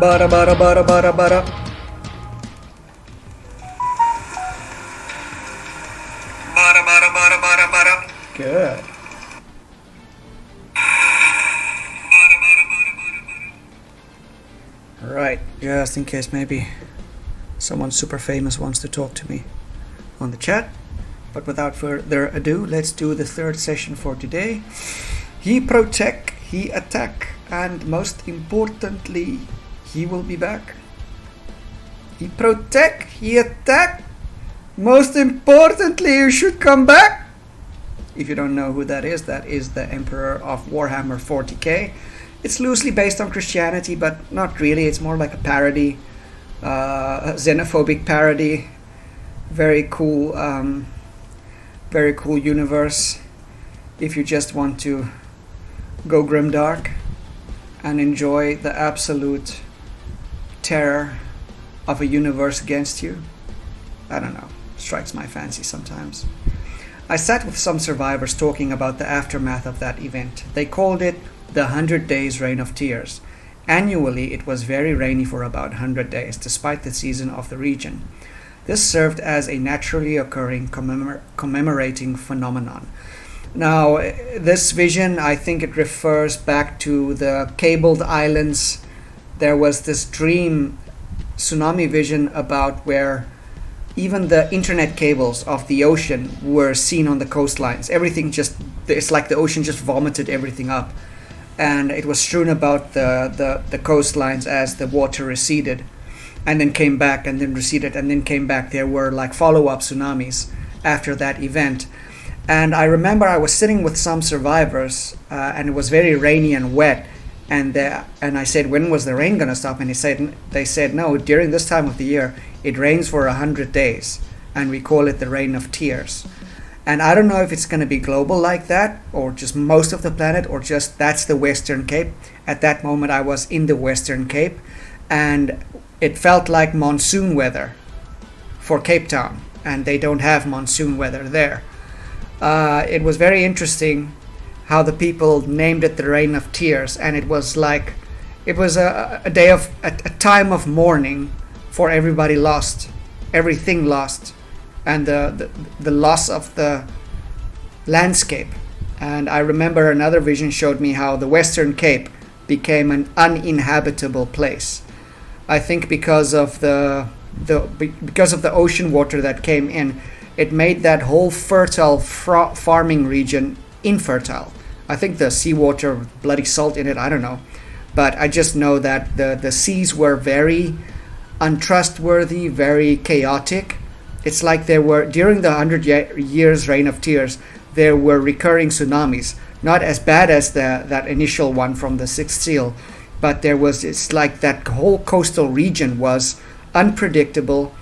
Bara bara bara bara bara. Bara bara bara bara bara. Good. Right, just in case maybe someone super famous wants to talk to me on the chat. But without further ado, let's do the third session for today. He protect, he attack, and most importantly, he will be back. He protect, he attack. Most importantly, you should come back. If you don't know who that is the Emperor of Warhammer 40k. It's loosely based on Christianity, but not really. It's more like a parody, a xenophobic parody. Very cool universe. If you just want to go grimdark and enjoy the absolute terror of a universe against you. I don't know, strikes my fancy sometimes. I sat with some survivors talking about the aftermath of that event. They called it the 100 Days Reign of Tears. Annually, it was very rainy for about 100 days, despite the season of the region. This served as a naturally occurring commemorating phenomenon. Now, this vision, I think it refers back to the cabled islands. There was this dream tsunami vision about where even the internet cables of the ocean were seen on the coastlines. Everything it's like the ocean just vomited everything up. And it was strewn about the coastlines as the water receded. And then came back and then receded and then came back. There were like follow-up tsunamis after that event. And I remember I was sitting with some survivors and it was very rainy and wet. And I said, when was the rain going to stop? And they said, no, during this time of the year, it rains for 100 days. And we call it the Rain of Tears. And I don't know if it's going to be global like that, or just most of the planet, or just that's the Western Cape. At that moment, I was in the Western Cape. And it felt like monsoon weather for Cape Town. And they don't have monsoon weather there. It was very interesting how the people named it the Rain of Tears, and it was like it was a time of mourning for everybody lost, everything lost, and the loss of the landscape. And I remember another vision showed me how the Western Cape became an uninhabitable place. I think because of the ocean water that came in, it made that whole fertile farming region infertile. I think the seawater, bloody salt in it, I don't know. But I just know that the seas were very untrustworthy, very chaotic. It's like there were, during the 100 years Reign of Tears, there were recurring tsunamis. Not as bad as that initial one from the Sixth Seal, but it's like that whole coastal region was unpredictable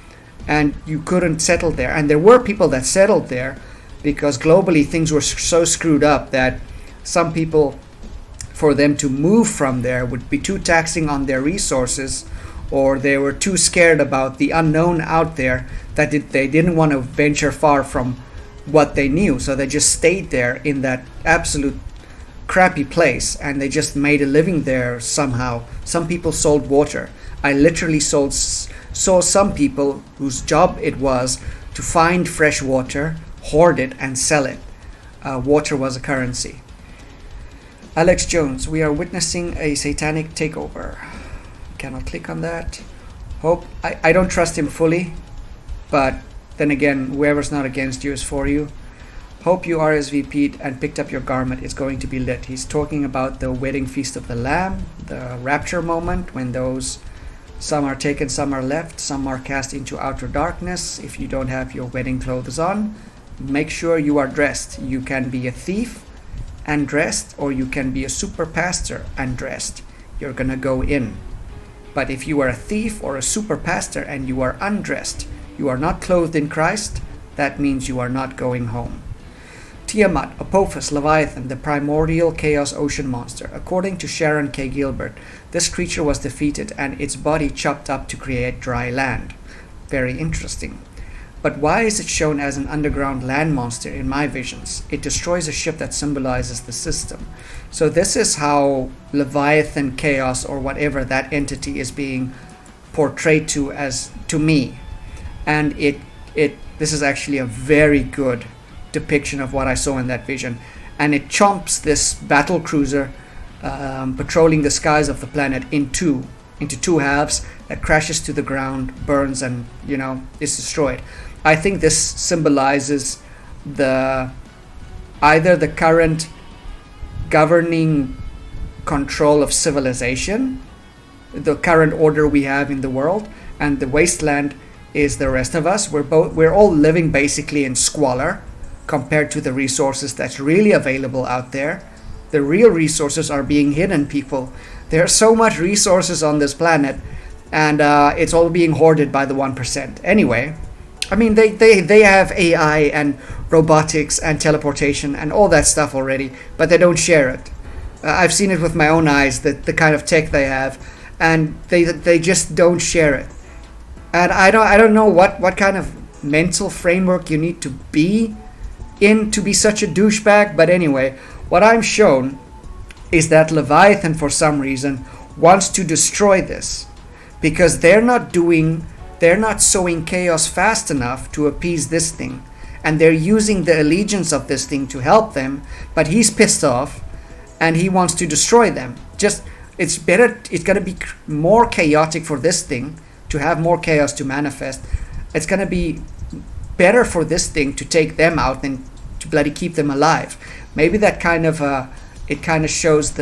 and you couldn't settle there. And there were people that settled there because globally things were so screwed up that some people, for them to move from there would be too taxing on their resources, or they were too scared about the unknown out there that they didn't want to venture far from what they knew. So they just stayed there in that absolute crappy place and they just made a living there somehow. Some people sold water. I literally saw some people whose job it was to find fresh water, hoard it and sell it. Water was a currency. Alex Jones, we are witnessing a satanic takeover. Cannot click on that. I don't trust him fully, but then again, whoever's not against you is for you. Hope you RSVP'd and picked up your garment. It's going to be lit. He's talking about the wedding feast of the Lamb, the rapture moment, when those, some are taken, some are left, some are cast into outer darkness. If you don't have your wedding clothes on, make sure you are dressed. You can be a thief and dressed, or you can be a super pastor and dressed. You're gonna go in. But if you are a thief or a super pastor and you are undressed, you are not clothed in Christ, that means you are not going home. Tiamat, Apophis, Leviathan, the primordial chaos ocean monster. According to Sharon K. Gilbert, this creature was defeated and its body chopped up to create dry land. Very interesting. But why is it shown as an underground land monster in my visions? It destroys a ship that symbolizes the system. So this is how Leviathan Chaos, or whatever that entity is being portrayed to me. And this is actually a very good depiction of what I saw in that vision. And it chomps this battle cruiser patrolling the skies of the planet into two halves, that crashes to the ground, burns, and is destroyed. I think this symbolizes either the current governing control of civilization, the current order we have in the world, and the wasteland is the rest of us. We're all living basically in squalor compared to the resources that's really available out there. The real resources are being hidden, people. There's so much resources on this planet, and it's all being hoarded by the 1%. Anyway, I mean, they have AI and robotics and teleportation and all that stuff already, but they don't share it. I've seen it with my own eyes, the kind of tech they have, and they just don't share it. And I don't know what kind of mental framework you need to be in to be such a douchebag, but anyway, what I'm shown is that Leviathan, for some reason, wants to destroy this, because they're not sowing chaos fast enough to appease this thing, and they're using the allegiance of this thing to help them, but he's pissed off and he wants to destroy them. It's going to be more chaotic for this thing to have more chaos to manifest. It's going to be better for this thing to take them out than to bloody keep them alive. Maybe that kind of it kind of shows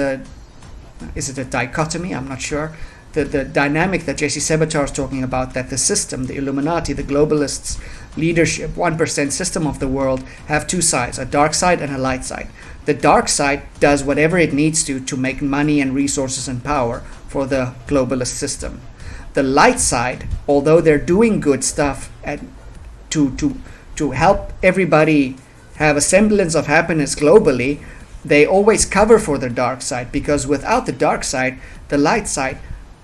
is it a dichotomy? I'm not sure. The dynamic that Jesse Sebatar is talking about, that the system, the Illuminati, the globalists, leadership, 1% system of the world have two sides, a dark side and a light side. The dark side does whatever it needs to make money and resources and power for the globalist system. The light side, although they're doing good stuff to help everybody have a semblance of happiness globally, they always cover for the dark side, because without the dark side, the light side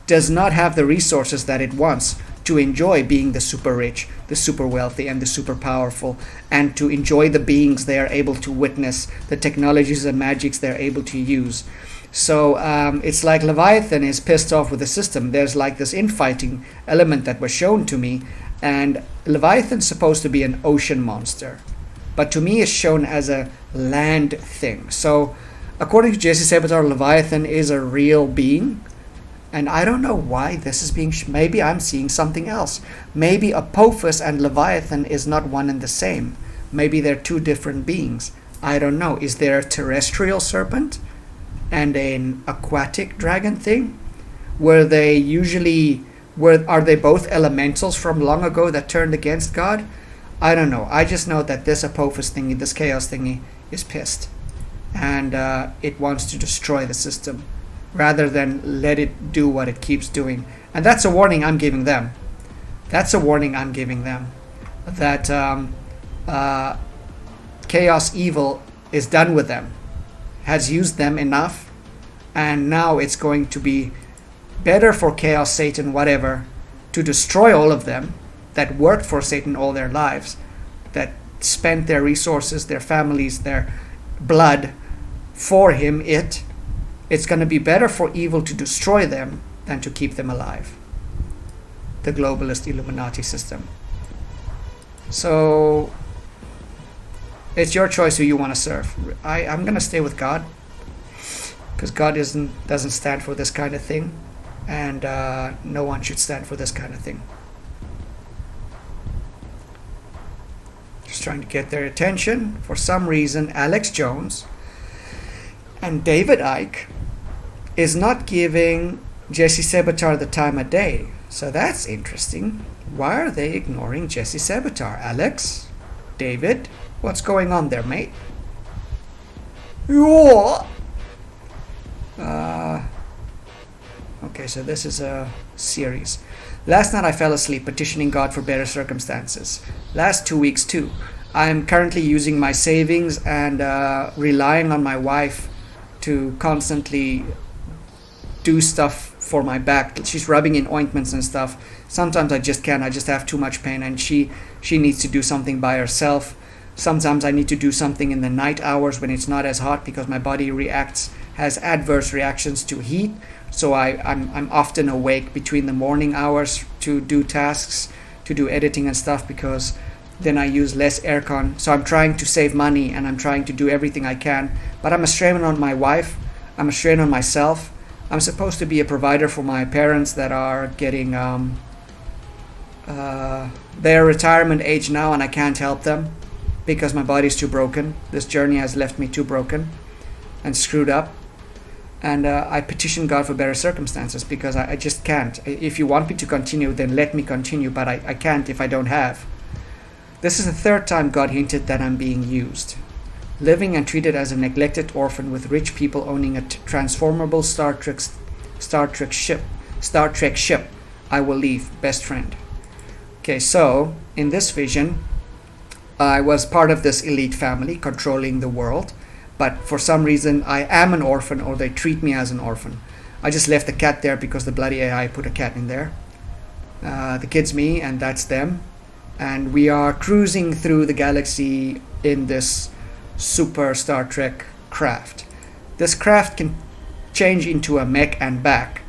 does not have the resources that it wants to enjoy being the super rich, the super wealthy, and the super powerful, and to enjoy the beings they are able to witness, the technologies and magics they're able to use. So it's like Leviathan is pissed off with the system. There's like this infighting element that was shown to me, and Leviathan's supposed to be an ocean monster, but to me it's shown as a land thing. So according to Jesse Sebatar, Leviathan is a real being, and I don't know why this is being maybe I'm seeing something else. Maybe Apophis and Leviathan is not one and the same. Maybe they're two different beings. I don't know. Is there a terrestrial serpent and an aquatic dragon thing? Are they both elementals from long ago that turned against God? I don't know. I just know that this Apophis thingy, this chaos thingy, is pissed, and it wants to destroy the system rather than let it do what it keeps doing. And that's a warning I'm giving them. That chaos evil is done with them, has used them enough, and now it's going to be better for chaos, Satan, whatever, to destroy all of them that worked for Satan all their lives, that spent their resources, their families, their blood for him. It's going to be better for evil to destroy them than to keep them alive. The globalist Illuminati system. So it's your choice who you want to serve. I'm going to stay with God, because God doesn't stand for this kind of thing, and no one should stand for this kind of thing. Just trying to get their attention. For some reason, Alex Jones and David Icke is not giving Jesse Sebatar the time of day. So that's interesting. Why are they ignoring Jesse Sebatar? Alex? David? What's going on there, mate? Yeah. Okay, so this is a series. Last night I fell asleep petitioning God for better circumstances. Last 2 weeks too. I'm currently using my savings and relying on my wife to constantly do stuff for my back. She's rubbing in ointments and stuff. Sometimes I just can't. I just have too much pain, and she needs to do something by herself. Sometimes I need to do something in the night hours when it's not as hot, because my body has adverse reactions to heat. So I'm often awake between the morning hours to do tasks, to do editing and stuff, because then I use less aircon. So I'm trying to save money, and I'm trying to do everything I can. But I'm a strain on my wife. I'm a strain on myself. I'm supposed to be a provider for my parents that are getting their retirement age now, and I can't help them because my body's too broken. This journey has left me too broken and screwed up. And I petition God for better circumstances, because I just can't. If you want me to continue, then let me continue, but I can't if I don't have. This is the third time God hinted that I'm being used. Living and treated as a neglected orphan with rich people owning a transformable Star Trek ship. I will leave, best friend. Okay, so in this vision, I was part of this elite family controlling the world, but for some reason I am an orphan, or they treat me as an orphan. I just left the cat there because the bloody AI put a cat in there. The kid's me, and that's them. And we are cruising through the galaxy in this super Star Trek craft. This craft can change into a mech and back,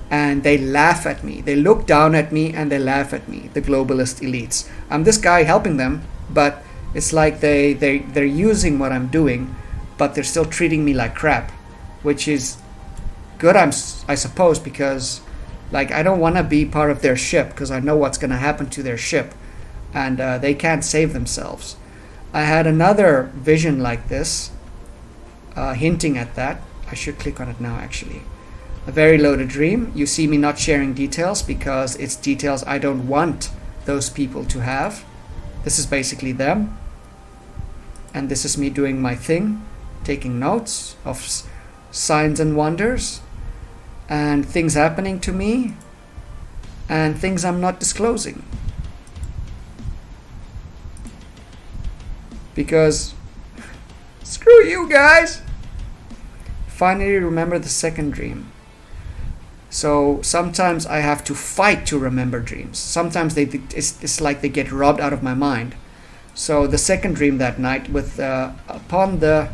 and they laugh at me. They look down at me and they laugh at me, the globalist elites. I'm this guy helping them, but it's like they're using what I'm doing, but they're still treating me like crap, which is good, I suppose, because like I don't want to be part of their ship, because I know what's going to happen to their ship, and they can't save themselves. I had another vision like this, hinting at that. I should click on it now, actually. A very loaded dream. You see me not sharing details because it's details I don't want those people to have. This is basically them. And this is me doing my thing, taking notes of signs and wonders, and things happening to me, and things I'm not disclosing. Because screw you guys. Finally remember the second dream. So sometimes I have to fight to remember dreams. Sometimes it's like they get robbed out of my mind. So the second dream that night, with upon this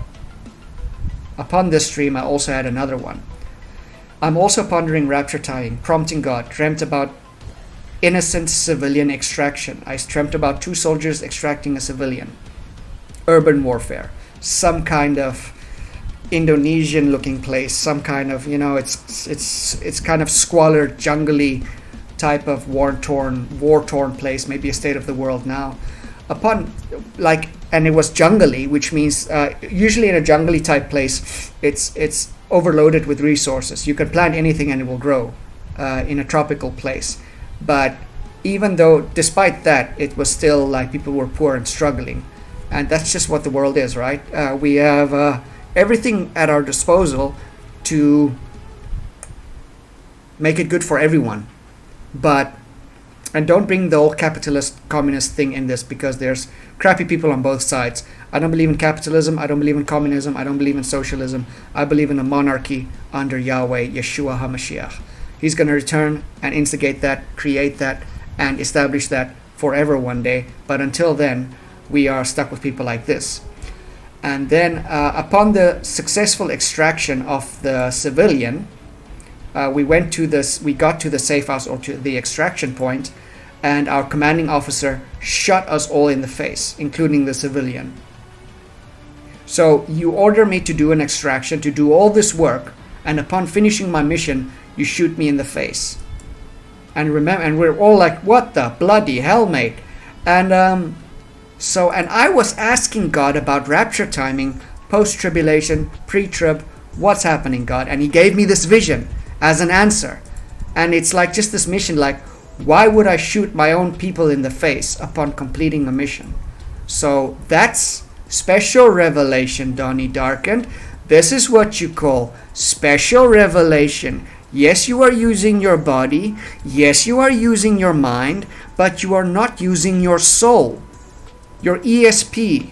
dream, I also had another one. I'm also pondering rapture timing, prompting God. Dreamt about innocent civilian extraction. I dreamt about 2 soldiers extracting a civilian. Urban warfare, some kind of Indonesian looking place, some kind of, it's kind of squalid, jungly type of war torn place, maybe a state of the world now. And it was jungly, which means usually in a jungly type place, it's overloaded with resources. You can plant anything and it will grow in a tropical place. But even though, despite that, it was still like people were poor and struggling. And that's just what the world is, right? We have everything at our disposal to make it good for everyone. And don't bring the whole capitalist, communist thing in this, because there's crappy people on both sides. I don't believe in capitalism. I don't believe in communism. I don't believe in socialism. I believe in a monarchy under Yahweh, Yeshua HaMashiach. He's going to return and instigate that, create that, and establish that forever one day. But until then, we are stuck with people like this. And then upon the successful extraction of the civilian, we got to the safe house, or to the extraction point, and our commanding officer shot us all in the face, including the civilian. So you order me to do an extraction, to do all this work, and upon finishing my mission, you shoot me in the face. And we're all like, what the bloody hell, mate? And I was asking God about rapture timing, post-tribulation, pre-trib, what's happening, God? And he gave me this vision as an answer. And it's like just this mission, like, why would I shoot my own people in the face upon completing a mission? So that's special revelation, Donnie Darkened. This is what you call special revelation. Yes, you are using your body. Yes, you are using your mind, but you are not using your soul. Your ESP,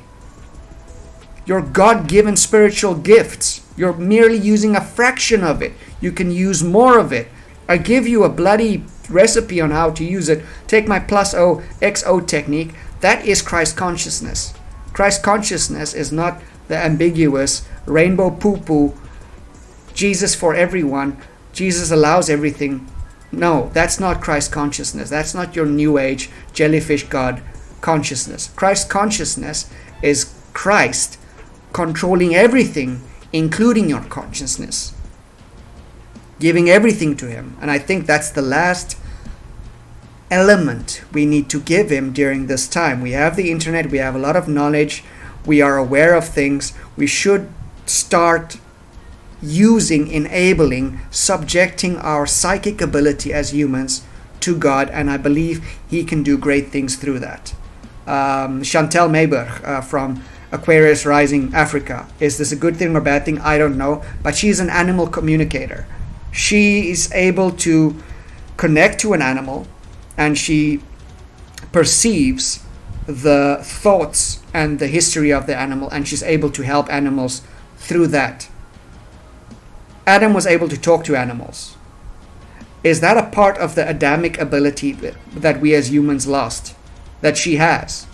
your God-given spiritual gifts. You're merely using a fraction of it. You can use more of it. I give you a bloody recipe on how to use it. Take my plus O XO technique. That is Christ consciousness. Christ consciousness is not the ambiguous rainbow poo-poo, Jesus for everyone, Jesus allows everything. No, that's not Christ consciousness. That's not your new age jellyfish God consciousness. Christ consciousness is Christ controlling everything, including your consciousness, giving everything to him. And I think that's the last element we need to give him during this time. We have the internet, we have a lot of knowledge, we are aware of things. We should start using, enabling, subjecting our psychic ability as humans to God, and I believe he can do great things through that. Chantal Mayberg from Aquarius Rising Africa. Is this a good thing or bad thing? I don't know, but she's an animal communicator. She is able to connect to an animal, and she perceives the thoughts and the history of the animal, and she's able to help animals through that. Adam was able to talk to animals. Is that a part of the Adamic ability that we as humans lost, that she has?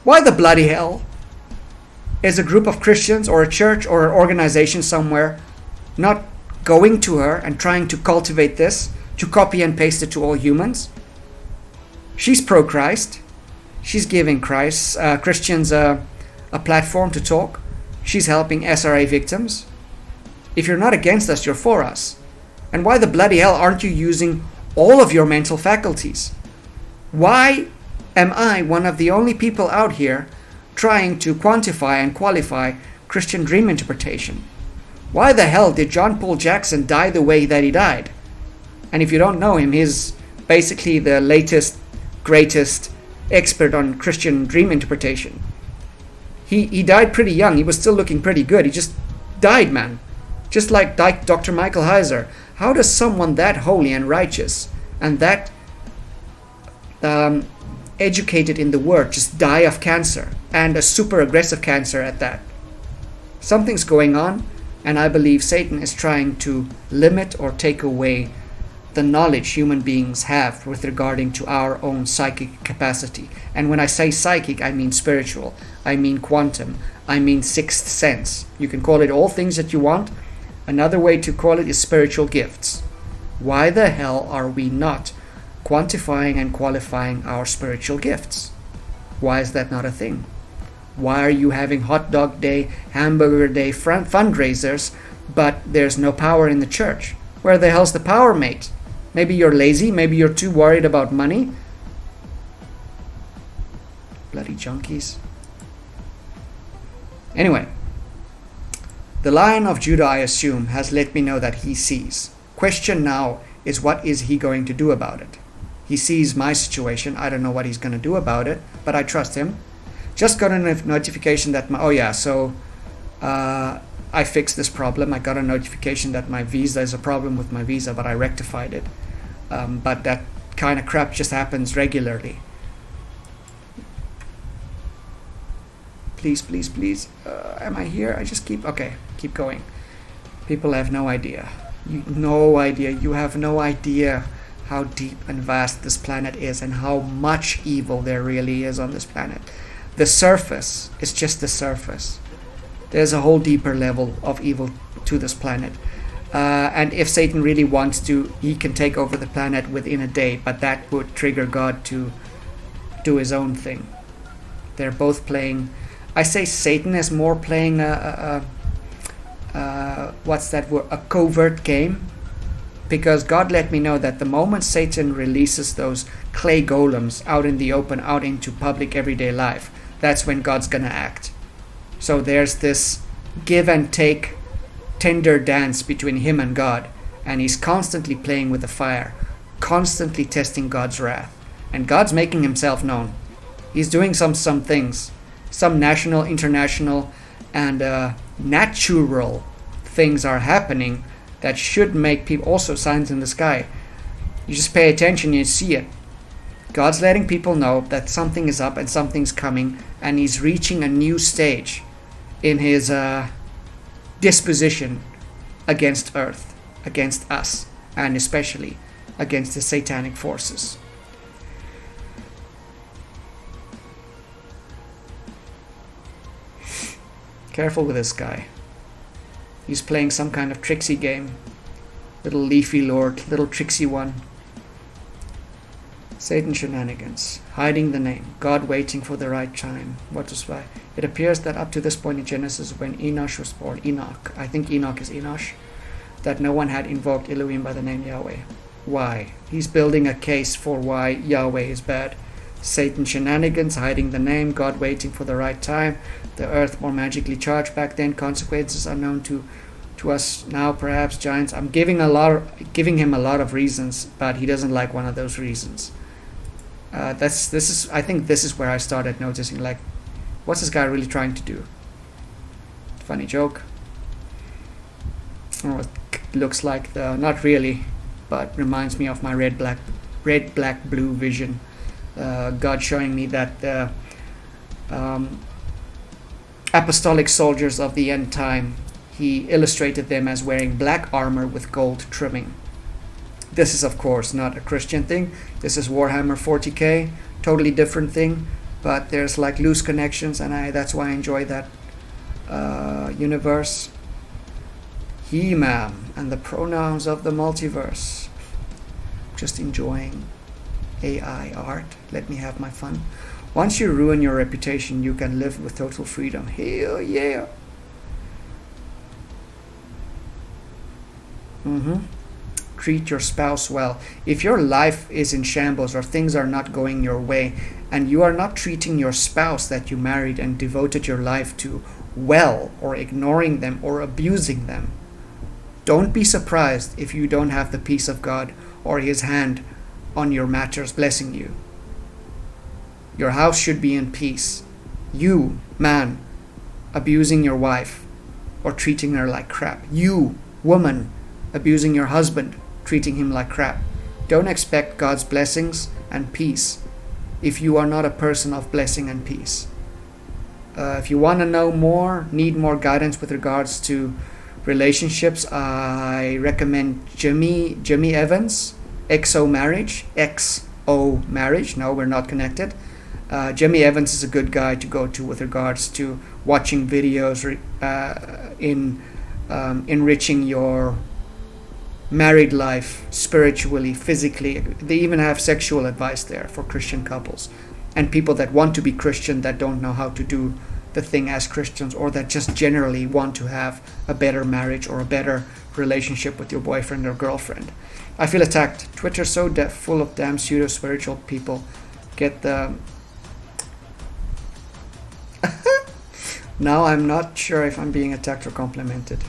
Why the bloody hell is a group of Christians or a church or an organization somewhere not going to her and trying to cultivate this, to copy and paste it to all humans? She's pro-Christ. She's giving Christians a platform to talk. She's helping SRA victims. If you're not against us, you're for us. And why the bloody hell aren't you using all of your mental faculties? Why am I one of the only people out here trying to quantify and qualify Christian dream interpretation? Why the hell did John Paul Jackson die the way that he died? And if you don't know him, he's basically the latest, greatest expert on Christian dream interpretation. He died pretty young. He was still looking pretty good. He just died, man. Just like Dr. Michael Heiser. How does someone that holy and righteous and that educated in the word just die of cancer, and a super aggressive cancer at that? Something's going on, and I believe Satan is trying to limit or take away the knowledge human beings have with regarding to our own psychic capacity. And when I say psychic, I mean spiritual, I mean quantum, I mean sixth sense. You can call it all things that you want. Another way to call it is spiritual gifts. Why the hell are we not quantifying and qualifying our spiritual gifts? Why is that not a thing? Why are you having hot dog day, hamburger day fundraisers, but there's no power in the church? Where the hell's the power, mate? Maybe you're lazy, maybe you're too worried about money. Bloody junkies. Anyway, the Lion of Judah, I assume, has let me know that he sees. Question now is, what is he going to do about it? He sees my situation. I don't know what he's going to do about it, but I trust him. Just got a notification that I fixed this problem. I got a notification that my visa is a problem with my visa, but I rectified it. But that kind of crap just happens regularly. Please, please, please. Am I here? I just keep going. People have no idea. You have no idea how deep and vast this planet is and how much evil there really is on this planet. The surface is just the surface. There's a whole deeper level of evil to this planet. And if Satan really wants to, he can take over the planet within a day, but that would trigger God to do his own thing. They're both playing. I say Satan is more playing what's that word? A covert game. Because God let me know that the moment Satan releases those clay golems out in the open, out into public everyday life, that's when God's gonna act. So there's this give and take tender dance between him and God, and he's constantly playing with the fire, constantly testing God's wrath, and God's making himself known. He's doing some things, some national, international, and natural things are happening that should make people, also signs in the sky. You just pay attention, you see it. God's letting people know that something is up and something's coming, and he's reaching a new stage in his disposition against earth, against us, and especially against the satanic forces. Careful with this guy. He's playing some kind of tricksy game. Little leafy lord, little tricksy one. Satan shenanigans, hiding the name, God waiting for the right time. What was why? It appears that up to this point in Genesis, when Enosh was born, Enoch, I think Enoch is Enosh, that no one had invoked Elohim by the name Yahweh. Why? He's building a case for why Yahweh is bad. Satan shenanigans, hiding the name, God waiting for the right time, the earth more magically charged back then, consequences unknown to us now, perhaps giants. I'm giving him a lot of reasons, but he doesn't like one of those reasons. I think this is where I started noticing, like, what's this guy really trying to do? Funny joke. Oh, it looks like not really, but reminds me of my red, black, blue vision. God showing me that the apostolic soldiers of the end time, he illustrated them as wearing black armor with gold trimming. This is, of course, not a Christian thing. This is Warhammer 40k, totally different thing, but there's like loose connections, and that's why I enjoy that universe. He-Man and the pronouns of the multiverse. Just enjoying AI art. Let me have my fun. Once you ruin your reputation, you can live with total freedom. Hell yeah. Treat your spouse well. If your life is in shambles or things are not going your way, and you are not treating your spouse that you married and devoted your life to well, or ignoring them or abusing them, don't be surprised if you don't have the peace of God or His hand on your matters blessing you. Your house should be in peace. You, man, abusing your wife or treating her like crap. You, woman, abusing your husband, treating him like crap. Don't expect God's blessings and peace if you are not a person of blessing and peace. If you want to know more, need more guidance with regards to relationships, I recommend Jimmy Evans, XO Marriage. No, we're not connected. Jimmy Evans is a good guy to go to with regards to watching videos in enriching your married life spiritually, physically. They even have sexual advice there for Christian couples and people that want to be Christian that don't know how to do the thing as Christians, or that just generally want to have a better marriage or a better relationship with your boyfriend or girlfriend. I feel attacked. Twitter's so full of damn pseudo-spiritual people. Get the... Now I'm not sure if I'm being attacked or complimented.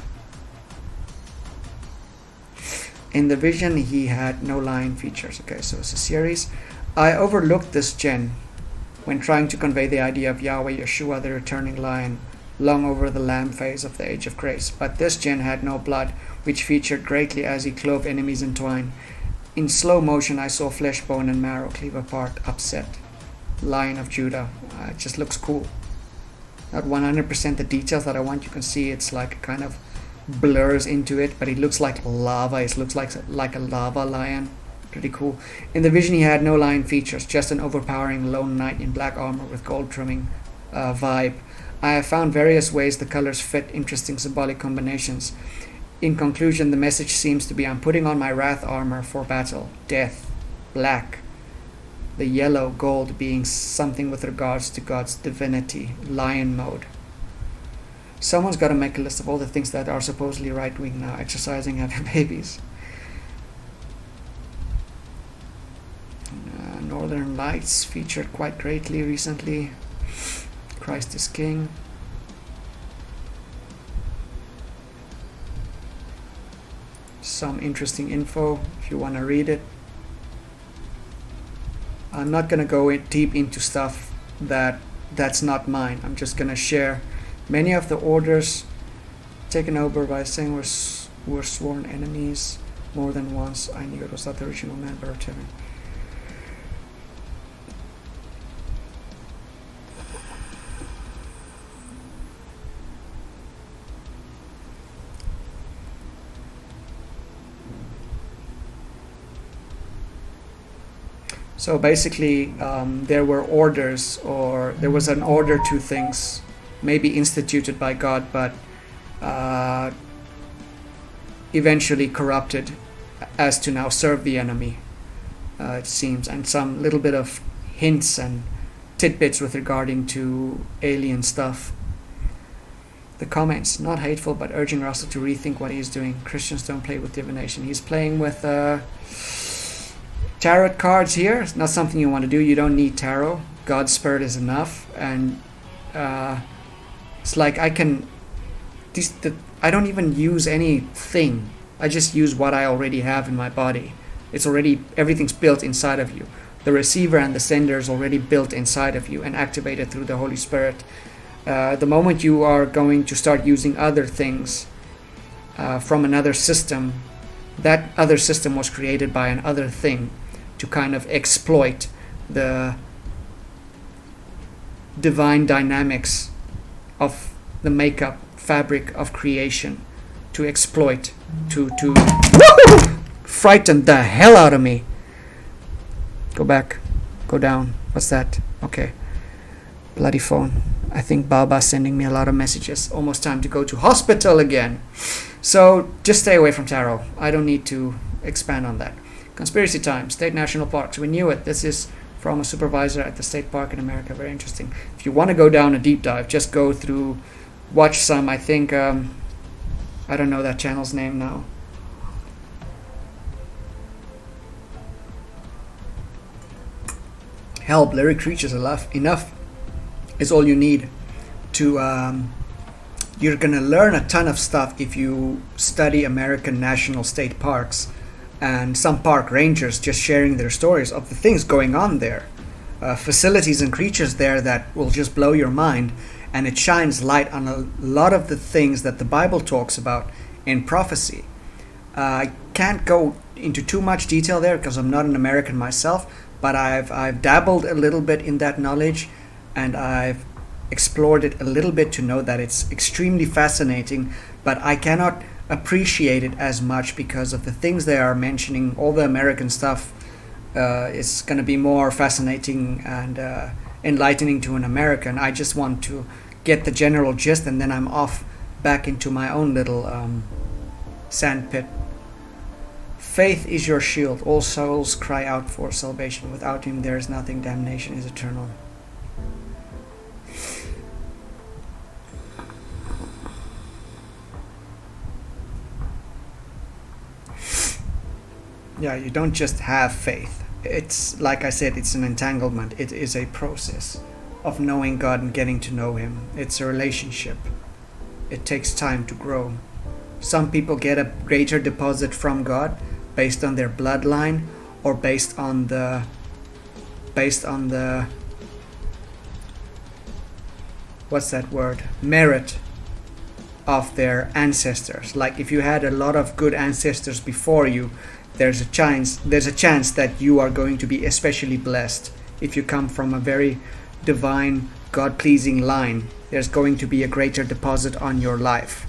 In the vision, he had no line features. Okay, so it's a series. I overlooked this gen when trying to convey the idea of Yahweh, Yeshua, the returning lion, long over the lamb phase of the age of grace. But this gen had no blood, which featured greatly as he clove enemies in twine. In slow motion, I saw flesh, bone, and marrow cleave apart, upset. Lion of Judah. It just looks cool. Not 100% the details that I want. You can see it's like kind of blurs into it, but it looks like lava. It looks like a lava lion. Pretty cool. In the vision, he had no lion features, just an overpowering lone knight in black armor with gold trimming vibe. I have found various ways the colors fit interesting symbolic combinations. In conclusion, the message seems to be I'm putting on my wrath armor for battle. Death. Black. The yellow, gold being something with regards to God's divinity. Lion mode. Someone's got to make a list of all the things that are supposedly right-wing now. Exercising, having babies. Northern Lights featured quite greatly recently. Christ is King. Some interesting info if you want to read it. I'm not going to go deep into stuff that's not mine. I'm just going to share many of the orders taken over by saying we're sworn enemies more than once. I knew it was not the original man, but returning. So basically, there were orders, or there was an order to things, maybe instituted by God, but eventually corrupted as to now serve the enemy, it seems, and some little bit of hints and tidbits with regarding to alien stuff. The comments, not hateful, but urging Russell to rethink what he's doing. Christians don't play with divination. He's playing with tarot cards here. It's not something you want to do. You don't need tarot. God's Spirit is enough. And it's like I don't even use anything. I just use what I already have in my body. Everything's built inside of you. The receiver and the sender is already built inside of you and activated through the Holy Spirit. The moment you are going to start using other things from another system, that other system was created by another thing to kind of exploit the divine dynamics of the makeup fabric of creation, to exploit, to frighten the hell out of me. Go back, go down. What's that? Okay. Bloody phone. I think Baba's sending me a lot of messages. Almost time to go to hospital again. So just stay away from tarot. I don't need to expand on that. Conspiracy time. State national parks. We knew it. This is from a supervisor at the state park in America. Very interesting. If you want to go down a deep dive, just go through, watch some. I think, I don't know that channel's name now. Hell, blurry creatures enough is all you need to you're gonna learn a ton of stuff if you study American national state parks and some park rangers just sharing their stories of the things going on there, facilities and creatures there that will just blow your mind, and it shines light on a lot of the things that the Bible talks about in prophecy. I can't go into too much detail there because I'm not an American myself, but I've dabbled a little bit in that knowledge, and I've explored it a little bit to know that it's extremely fascinating, but I cannot appreciate it as much because of the things they are mentioning. All the American stuff is going to be more fascinating and enlightening to an American. I just want to get the general gist, and then I'm off back into my own little sand pit. Faith is your shield. All souls cry out for salvation. Without him there is nothing. Damnation is eternal. Yeah, you don't just have faith. It's, like I said, it's an entanglement. It is a process of knowing God and getting to know him. It's a relationship. It takes time to grow. Some people get a greater deposit from God based on their bloodline, or based on the what's that word? Merit of their ancestors. Like if you had a lot of good ancestors before you, there's a chance that you are going to be especially blessed. If you come from a very divine, God-pleasing line, there's going to be a greater deposit on your life,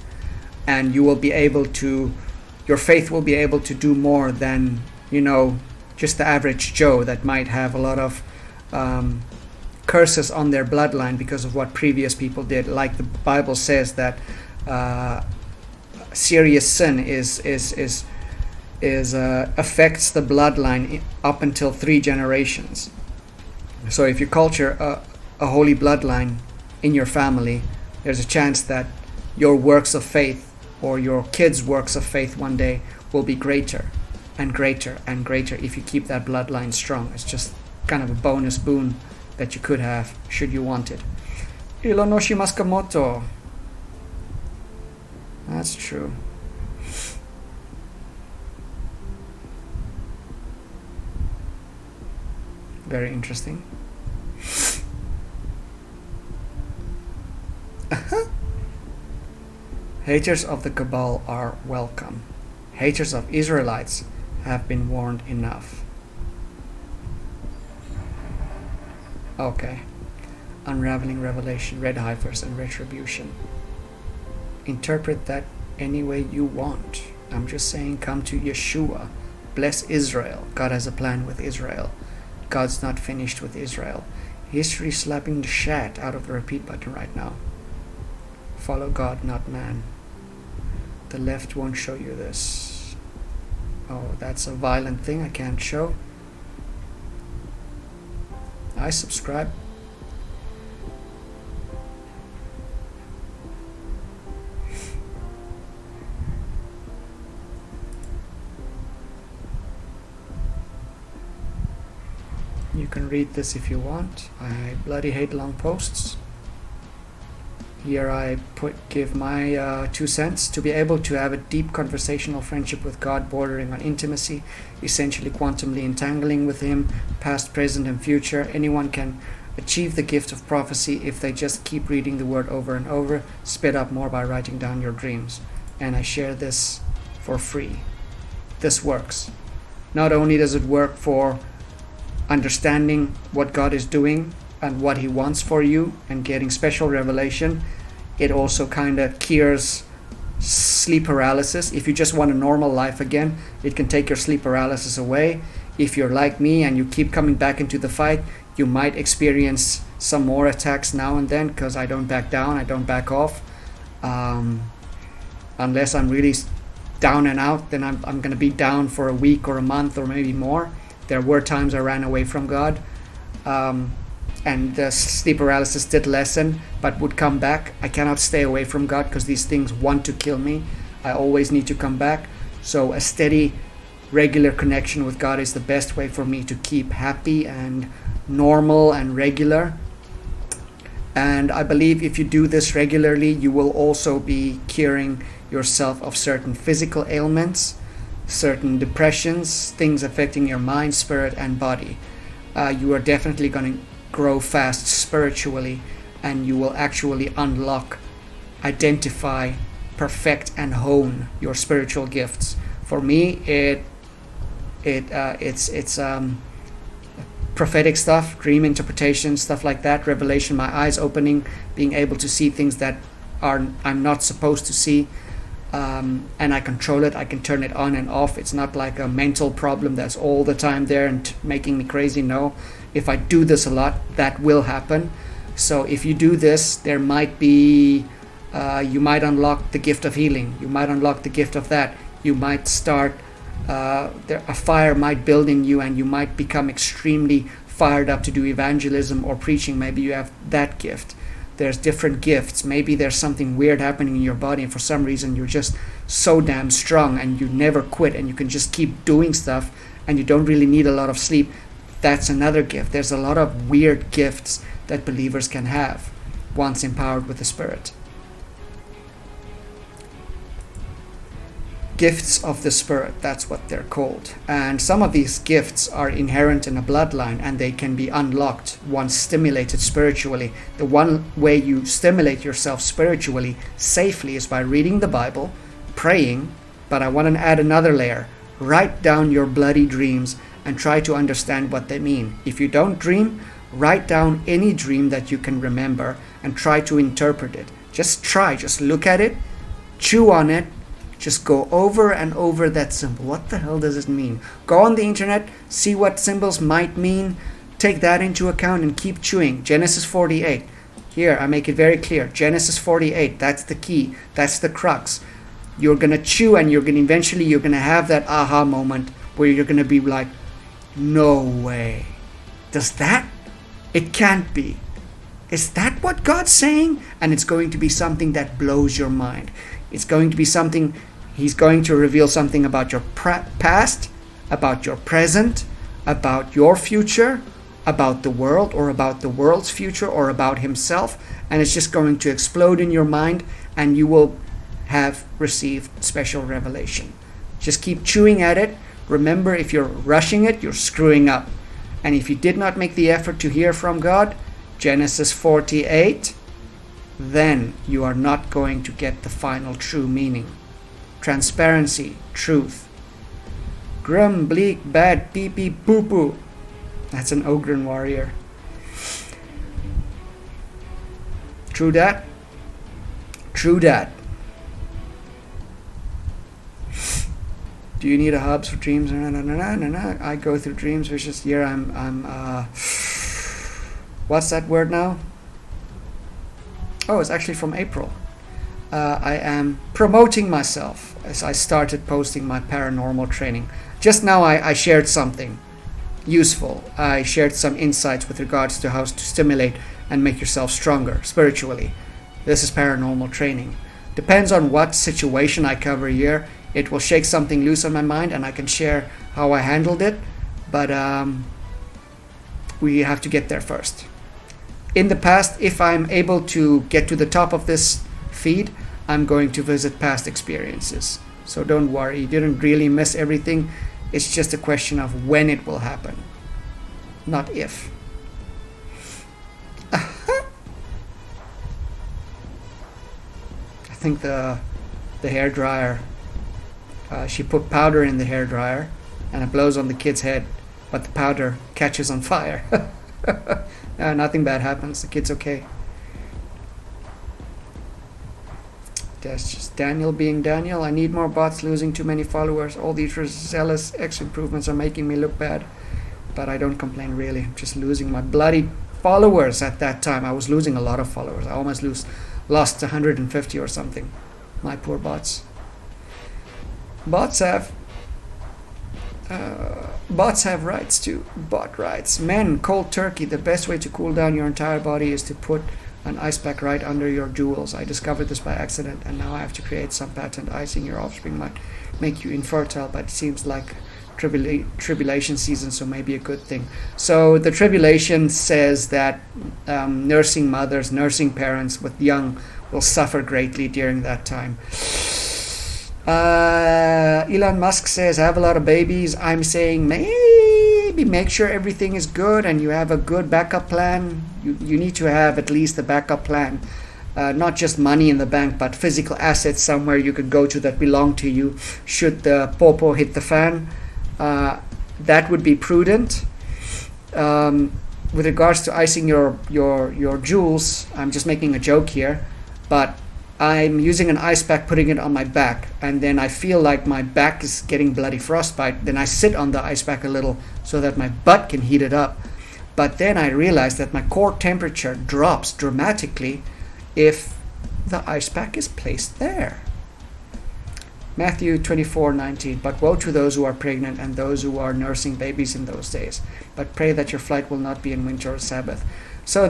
and you will be able to, your faith will be able to do more than, just the average Joe that might have a lot of curses on their bloodline because of what previous people did. Like the Bible says that serious sin affects the bloodline up until 3 generations. So if you culture a holy bloodline in your family, there's a chance that your works of faith or your kids' works of faith one day will be greater and greater and greater if you keep that bloodline strong. It's just kind of a bonus boon that you could have should you want it. Ilonoshi Maskamoto. That's true. Very interesting. Haters of the Cabal are welcome. Haters of Israelites have been warned enough. Okay. Unraveling Revelation, Red Heifers, and Retribution. Interpret that any way you want. I'm just saying, come to Yeshua. Bless Israel. God has a plan with Israel. God's not finished with Israel. History slapping the shat out of the repeat button right now. Follow God, not man. The left won't show you this. Oh, that's a violent thing I can't show. I subscribe. You can read this if you want. I bloody hate long posts. Here I give my 2 cents. To be able to have a deep conversational friendship with God bordering on intimacy, essentially quantumly entangling with Him, past, present, and future. Anyone can achieve the gift of prophecy if they just keep reading the Word over and over. Sped up more by writing down your dreams. And I share this for free. This works. Not only does it work for understanding what God is doing and what He wants for you and getting special revelation, it also kind of cures sleep paralysis. If you just want a normal life again, it can take your sleep paralysis away. If you're like me and you keep coming back into the fight, you might experience some more attacks now and then, because I don't back down, I don't back off. Unless I'm really down and out, then I'm going to be down for a week or a month or maybe more. There were times I ran away from God, and the sleep paralysis did lessen, but would come back. I cannot stay away from God because these things want to kill me. I always need to come back. So a steady, regular connection with God is the best way for me to keep happy and normal and regular. And I believe if you do this regularly, you will also be curing yourself of certain physical ailments, certain depressions, things affecting your mind, spirit, and body. You are definitely going to grow fast spiritually, and you will actually unlock, identify, perfect, and hone your spiritual gifts. For me, it's prophetic stuff, dream interpretation, stuff like that, revelation, my eyes opening, being able to see things that I'm not supposed to see. And I control it. I can turn it on and off. It's not like a mental problem that's all the time there and making me crazy. No, if I do this a lot, that will happen. So if you do this, there might be, you might unlock the gift of healing. You might unlock the gift of that. You might start, a fire might build in you, and you might become extremely fired up to do evangelism or preaching. Maybe you have that gift. There's different gifts. Maybe there's something weird happening in your body, and for some reason you're just so damn strong and you never quit and you can just keep doing stuff and you don't really need a lot of sleep. That's another gift. There's a lot of weird gifts that believers can have once empowered with the Spirit. Gifts of the Spirit, that's what they're called. And some of these gifts are inherent in a bloodline, and they can be unlocked once stimulated spiritually. The one way you stimulate yourself spiritually safely is by reading the Bible, praying, but I want to add another layer. Write down your bloody dreams and try to understand what they mean. If you don't dream, write down any dream that you can remember and try to interpret it. Just look at it, chew on it, just go over and over that symbol. What the hell does it mean? Go on the internet, see what symbols might mean, take that into account and keep chewing. Genesis 48. Here, I make it very clear. Genesis 48, that's the key. That's the crux. You're going to chew, and you're going to have that aha moment where you're going to be like, no way. Does that? It can't be. Is that what God's saying? And it's going to be something that blows your mind. It's going to be something, He's going to reveal something about your past, about your present, about your future, about the world, or about the world's future, or about Himself. And it's just going to explode in your mind, and you will have received special revelation. Just keep chewing at it. Remember, if you're rushing it, you're screwing up. And if you did not make the effort to hear from God, Genesis 48, then you are not going to get the final true meaning. Transparency, truth. Grim, bleak, bad, pee pee, poo poo. That's an Ogren warrior. True that? True that. Do you need a hubs for dreams? No, no, no, no, no, no. I go through dreams, which is here. I'm what's that word now? Oh, it's actually from April. I am promoting myself as I started posting my paranormal training. Just now I shared something useful. I shared some insights with regards to how to stimulate and make yourself stronger spiritually. This is paranormal training. Depends on what situation I cover here. It will shake something loose on my mind and I can share how I handled it. But we have to get there first. In the past, if I'm able to get to the top of this feed, I'm going to visit past experiences. So don't worry, you didn't really miss everything. It's just a question of when it will happen, not if. I think the hairdryer, she put powder in the hairdryer and it blows on the kid's head, but the powder catches on fire. Nothing bad happens, the kid's okay. That's just Daniel being Daniel. I need more bots, losing too many followers. All these zealous X improvements are making me look bad. But I don't complain really. I'm just losing my bloody followers at that time. I was losing a lot of followers. I almost lost 150 or something. My poor bots. Bots have rights too. Bot rights. Men, cold turkey. The best way to cool down your entire body is to put an ice pack right under your jewels. I discovered this by accident and now I have to create some patent. Icing your offspring might make you infertile, but it seems like tribulation season, so maybe a good thing. So the tribulation says that nursing mothers, nursing parents with young will suffer greatly during that time. Elon Musk says, I have a lot of babies. I'm saying maybe make sure everything is good and you have a good backup plan. You need to have at least a backup plan. Not just money in the bank, but physical assets somewhere you could go to that belong to you should the popo hit the fan. That would be prudent. With regards to icing your jewels, I'm just making a joke here, but I'm using an ice pack, putting it on my back, and then I feel like my back is getting bloody frostbite. Then I sit on the ice pack a little so that my butt can heat it up. But then I realize that my core temperature drops dramatically if the ice pack is placed there. Matthew 24:19. But woe to those who are pregnant and those who are nursing babies in those days. But pray that your flight will not be in winter or Sabbath. So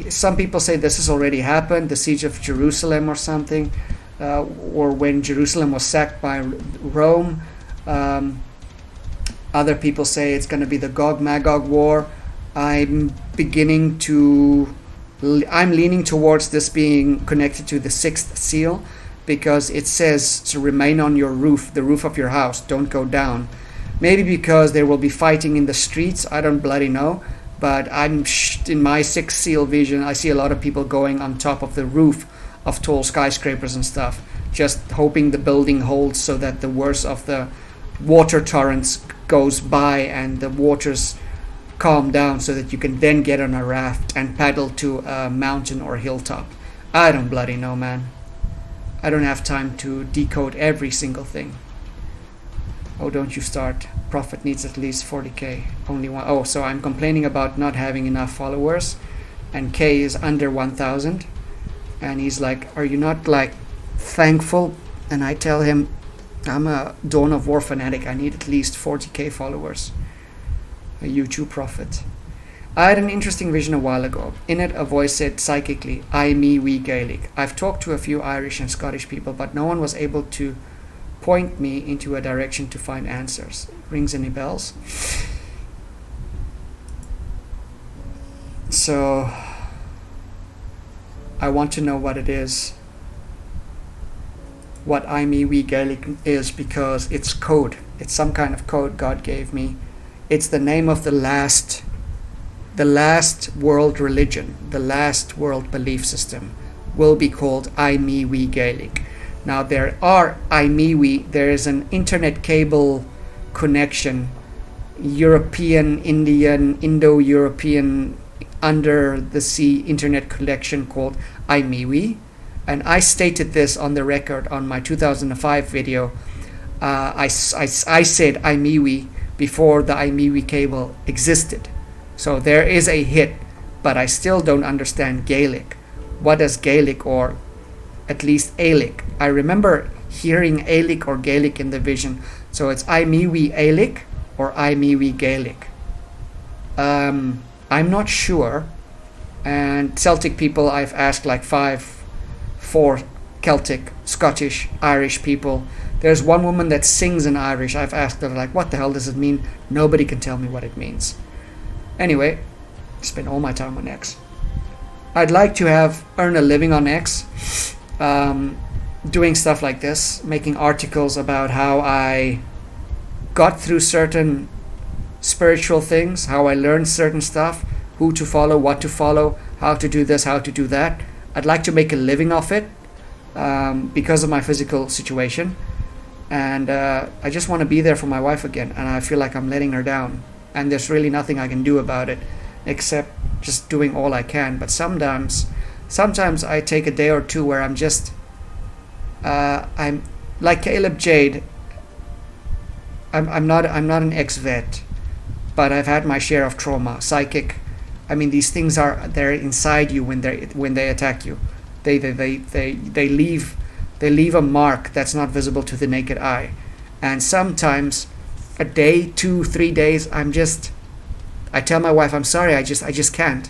some people say this has already happened, the siege of Jerusalem or something, or when Jerusalem was sacked by Rome. Other people say it's going to be the Gog-Magog war. I'm leaning towards this being connected to the sixth seal, because it says to remain on your roof, the roof of your house, don't go down. Maybe because there will be fighting in the streets, I don't bloody know. But in my sixth seal vision, I see a lot of people going on top of the roof of tall skyscrapers and stuff, just hoping the building holds so that the worst of the water torrents goes by and the waters calm down so that you can then get on a raft and paddle to a mountain or hilltop. I don't bloody know, man. I don't have time to decode every single thing. Oh, don't you start. Prophet needs at least 40k. Only one. Oh, so I'm complaining about not having enough followers, and K is under 1,000. And he's like, are you not like thankful? And I tell him, I'm a Dawn of War fanatic. I need at least 40k followers. A YouTube prophet. I had an interesting vision a while ago. In it, a voice said psychically, I, me, we Gaelic. I've talked to a few Irish and Scottish people, but no one was able to point me into a direction to find answers. Rings any bells? So I want to know what it is, what I, me, we Gaelic is, because it's code. It's some kind of code God gave me. It's the name of the last world religion, the last world belief system will be called I, me, we Gaelic. Now there are there is an internet cable connection, European, Indian, Indo-European, under the sea internet connection called IMEWE. And I stated this on the record on my 2005 video. I said iMiwi before the iMiwi cable existed. So there is a hit, but I still don't understand Gaelic. What is Gaelic, or at least Ailic? I remember hearing Ailic or Gaelic in the vision. So it's iMiwi Ailic or iMiwi Gaelic. I'm not sure. And Celtic people, I've asked like four Celtic, Scottish, Irish people. There's one woman that sings in Irish. I've asked her, like, what the hell does it mean? Nobody can tell me what it means. Anyway, spend all my time on X. I'd like to earn a living on X, doing stuff like this, making articles about how I got through certain spiritual things, how I learned certain stuff, who to follow, what to follow, how to do this, how to do that. I'd like to make a living off it because of my physical situation. And I just want to be there for my wife again, and I feel like I'm letting her down, and there's really nothing I can do about it except just doing all I can. But sometimes I take a day or two where I'm just I'm like Caleb Jade. I'm not an ex-vet, but I've had my share of trauma, psychic. I mean, these things they're inside you when they attack you. They leave a mark that's not visible to the naked eye. And sometimes a day, 2-3 days, I tell my wife, I'm sorry, I just can't.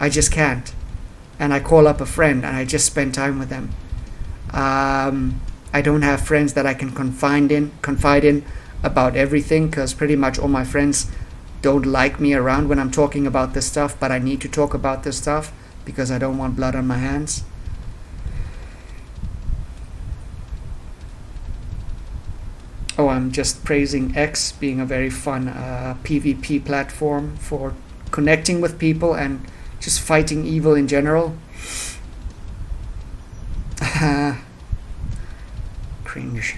And I call up a friend and I just spend time with them. I don't have friends that I can confide in about everything, because pretty much all my friends don't like me around when I'm talking about this stuff, but I need to talk about this stuff because I don't want blood on my hands. Oh, I'm just praising X being a very fun PvP platform for connecting with people and just fighting evil in general. Cringe.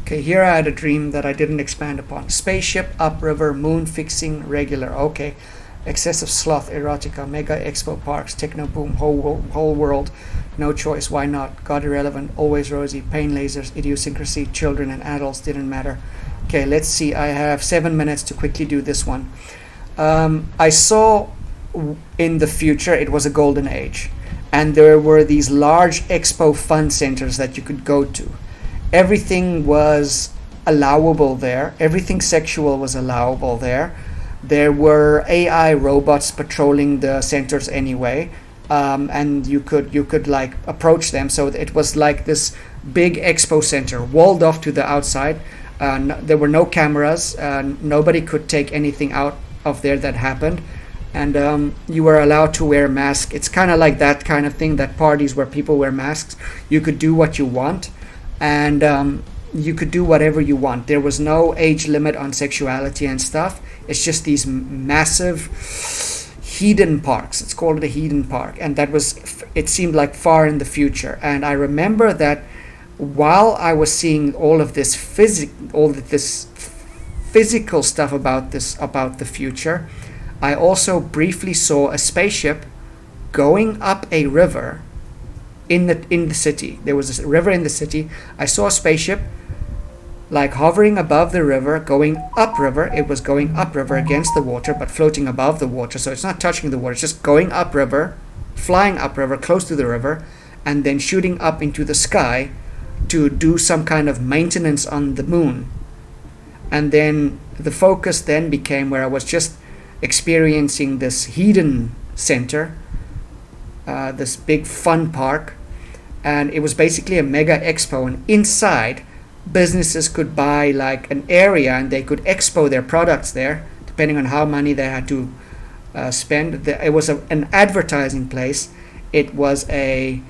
Okay, here I had a dream that I didn't expand upon. Spaceship, upriver, moon fixing, regular. Okay. Excessive sloth, erotica, mega expo parks, techno boom, whole world, no choice, why not, God irrelevant, always rosy, pain lasers, idiosyncrasy, children and adults, didn't matter. Okay, let's see, I have 7 minutes to quickly do this one. I saw in the future it was a golden age, and there were these large expo fun centers that you could go to. Everything was allowable there, everything sexual was allowable there. There were AI robots patrolling the centers anyway, and you could like approach them. So it was like this big expo center, walled off to the outside. There were no cameras. Nobody could take anything out of there that happened, and you were allowed to wear a mask. It's kind of like that kind of thing, that parties where people wear masks. You could do what you want, and you could do whatever you want. There was no age limit on sexuality and stuff. It's just these massive heathen parks. It's called a heathen park, and it seemed like far in the future. And I remember that while I was seeing all of this physical stuff about the future, I also briefly saw a spaceship going up a river in the city. There was a river in the city. I saw a spaceship like hovering above the river, going upriver. It was going upriver against the water, but floating above the water. So it's not touching the water, it's just going upriver, flying upriver, close to the river, and then shooting up into the sky to do some kind of maintenance on the moon. And then the focus then became where I was just experiencing this heathen center, this big fun park, and it was basically a mega expo, and inside businesses could buy like an area and they could expo their products there depending on how money they had to spend. It was an advertising place. It was a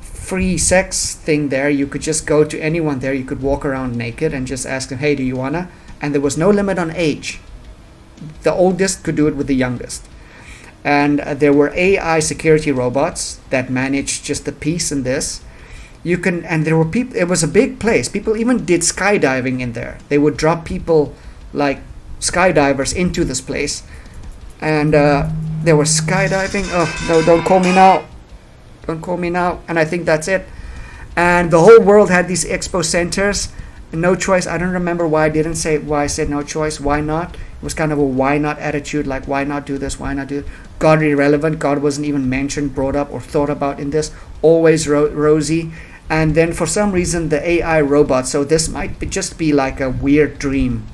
free sex thing there. You could just go to anyone there. You could walk around naked and just ask them, hey, do you wanna? And there was no limit on age. The oldest could do it with the youngest. And there were AI security robots that managed just the peace in this. And there were people. It was a big place. People even did skydiving in there. They would drop people like skydivers into this place, and there was skydiving. Oh no! Don't call me now. Don't call me now. And I think that's it. And the whole world had these expo centers. No choice. I don't remember why I said no choice. Why not? It was kind of a why not attitude, like why not do this, why not do it? God irrelevant. God wasn't even mentioned, brought up, or thought about in this. Always rosy. And then for some reason the AI robot. So this might just be like a weird dream.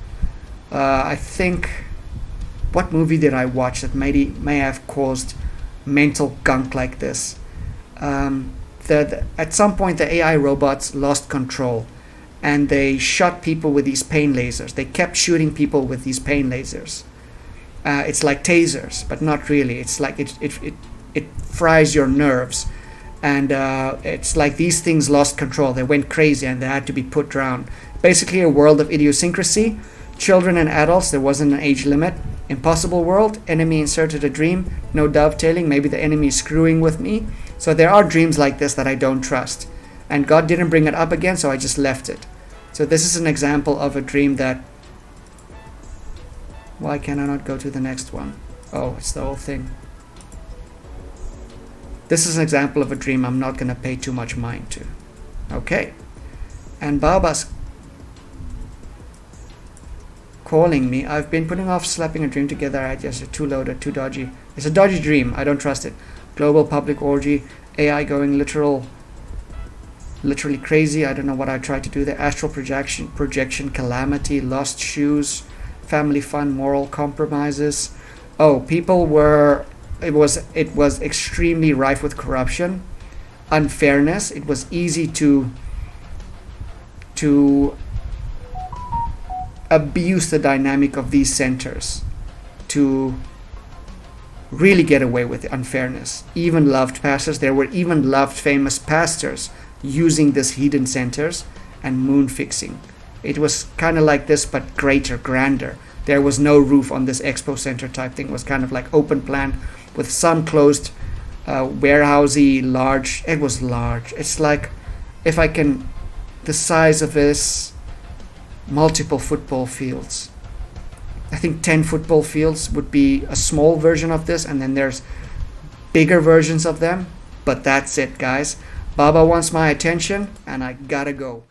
I think, what movie did I watch that may have caused mental gunk like this? At some point the AI robots lost control, and they shot people with these pain lasers. They kept shooting people with these pain lasers. It's like tasers, but not really. It's like it fries your nerves, and it's like these things lost control. They went crazy and they had to be put down. Basically a world of idiosyncrasy. Children and adults, there wasn't an age limit. Impossible world, enemy inserted a dream, no dovetailing, maybe the enemy is screwing with me. So there are dreams like this that I don't trust. And God didn't bring it up again, so I just left it. So this is an example of a dream that... Why can I not go to the next one? Oh, it's the whole thing. This is an example of a dream I'm not going to pay too much mind to. Okay. And Baba's calling me. I've been putting off slapping a dream together. I just too loaded, too dodgy. It's a dodgy dream. I don't trust it. Global public orgy. AI going literally crazy. I don't know what I tried to do there. Astral projection, calamity, lost shoes, family fun, moral compromises. Oh, people were... It was extremely rife with corruption, unfairness. It was easy to abuse the dynamic of these centers to really get away with the unfairness. Even loved pastors, there were even loved famous pastors using these hidden centers and moon fixing. It was kind of like this, but greater, grander. There was no roof on this expo center type thing. It was kind of like open plan with some closed warehousey, large. It was large. It's like, if I can, the size of this, multiple football fields. I think 10 football fields would be a small version of this, and then there's bigger versions of them. But that's it, guys. Baba wants my attention, and I gotta go.